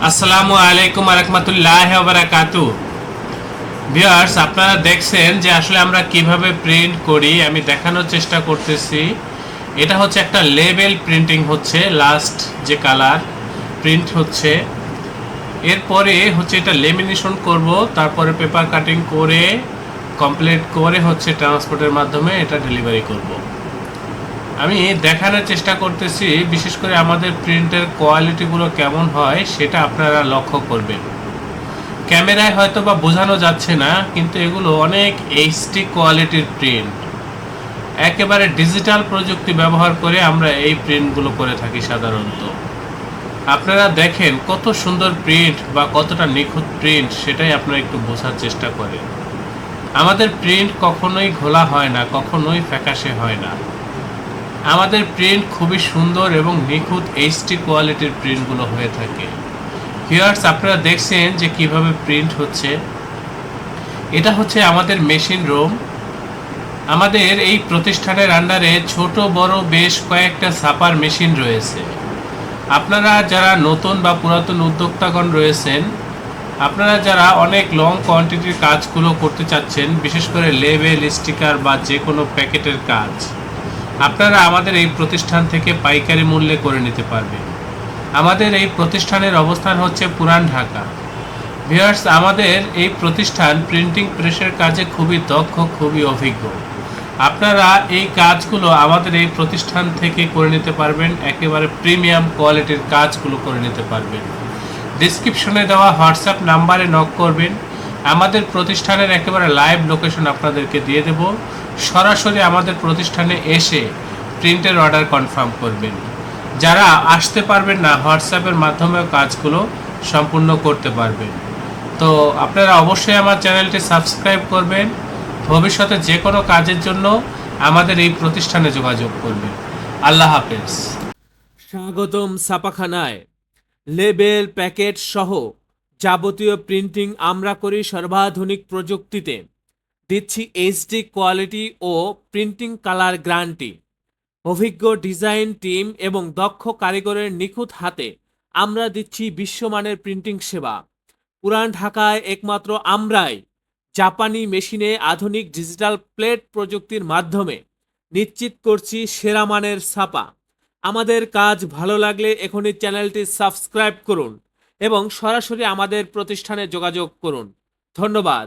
আসসালামু আলাইকুম রাহমাতুল্লাহি ওয়া বারাকাতুহু। ভিউয়ার্স, আপনারা দেখছেন যে আসলে আমরা কিভাবে প্রিন্ট করি, আমি দেখানোর চেষ্টা করতেছি। এটা হচ্ছে একটা লেবেল প্রিন্টিং হচ্ছে, লাস্ট যে কালার প্রিন্ট হচ্ছে, এরপরে হচ্ছে এটা লেমিনেশন করব, তারপরে পেপার কাটিং করে কমপ্লিট করে হচ্ছে ট্রান্সপোর্টের মাধ্যমে এটা ডেলিভারি করব। আমি দেখানোর চেষ্টা করতেছি, বিশেষ করে আমাদের প্রিন্টের কোয়ালিটিগুলো কেমন হয় সেটা আপনারা লক্ষ্য করবেন। ক্যামেরায় হয়তো বা বোঝানো যাচ্ছে না, কিন্তু এগুলো অনেক এইচডি কোয়ালিটির প্রিন্ট। একেবারে ডিজিটাল প্রযুক্তি ব্যবহার করে আমরা এই প্রিন্টগুলো করে থাকি সাধারণত। আপনারা দেখেন কত সুন্দর প্রিন্ট বা কতটা নিখুঁত প্রিন্ট, সেটাই আপনারা একটু বোঝার চেষ্টা করেন। আমাদের প্রিন্ট কখনোই ঘোলা হয় না, কখনোই ফ্যাকাশে হয় না। আমাদের প্রিন্ট খুবই সুন্দর এবং নিখুঁত এইচডি কোয়ালিটির প্রিন্টগুলো হয়ে থাকে। ভিউয়ার্স, আপনারা দেখছেন যে কিভাবে প্রিন্ট হচ্ছে। এটা হচ্ছে আমাদের মেশিন রুম। আমাদের এই প্রতিষ্ঠানের আন্ডারে ছোট বড় বেশ কয়েকটা ছাপার মেশিন রয়েছে। আপনারা যারা নতুন বা পুরাতন উদ্যোক্তাগণ রয়েছেন, আপনারা যারা অনেক লং কোয়ান্টিটির কাজগুলো করতে চাচ্ছেন, বিশেষ করে লেবেল, স্টিকার বা যে কোনো প্যাকেটের কাজ, আপনারা আমাদের এই প্রতিষ্ঠান থেকে পাইকারি মূল্যে করে নিতে পারবেন। আমাদের এই প্রতিষ্ঠানের অবস্থান হচ্ছে পুরান ঢাকা। ভিউয়ার্স, আমাদের এই প্রতিষ্ঠান প্রিন্টিং প্রেসের কাজে খুবই দক্ষ, খুবই অভিজ্ঞ। আপনারা এই কাজগুলো আমাদের এই প্রতিষ্ঠান থেকে করে নিতে পারবেন, একেবারে প্রিমিয়াম কোয়ালিটির কাজগুলো করে নিতে পারবেন। ডিসক্রিপশনে দেওয়া হোয়াটসঅ্যাপ নাম্বারে নক করবেন। আমাদের প্রতিষ্ঠানের একেবারে লাইভ লোকেশন আপনাদেরকে দিয়ে দেব। সরাসরি আমাদের প্রতিষ্ঠানে এসে প্রিন্টের অর্ডার কনফার্ম করবেন। যারা আসতে পারবেন না, হোয়াটসঅ্যাপের মাধ্যমেও কাজগুলো সম্পূর্ণ করতে পারবেন। তো আপনারা অবশ্যই আমার চ্যানেলটি সাবস্ক্রাইব করবেন। ভবিষ্যতে যে কোনো কাজের জন্য আমাদের এই প্রতিষ্ঠানে যোগাযোগ করবেন। আল্লাহ হাফেজ। স্বাগতম ছাপাখানায়। লেবেল, প্যাকেট সহ যাবতীয় প্রিন্টিং আমরা করি সর্বাধুনিক প্রযুক্তিতে। দিচ্ছি এইচডি কোয়ালিটি ও প্রিন্টিং কালার গ্যারান্টি। অভিজ্ঞ ডিজাইন টিম এবং দক্ষ কারিগরের নিখুঁত হাতে আমরা দিচ্ছি বিশ্বমানের প্রিন্টিং সেবা। পুরান ঢাকায় একমাত্র আমরাই জাপানি মেশিনে আধুনিক ডিজিটাল প্লেট প্রযুক্তির মাধ্যমে নিশ্চিত করছি সেরা মানের ছাপা। আমাদের কাজ ভালো লাগলে এখনই চ্যানেলটি সাবস্ক্রাইব করুন এবং সরাসরি আমাদের প্রতিষ্ঠানে যোগাযোগ করুন। ধন্যবাদ।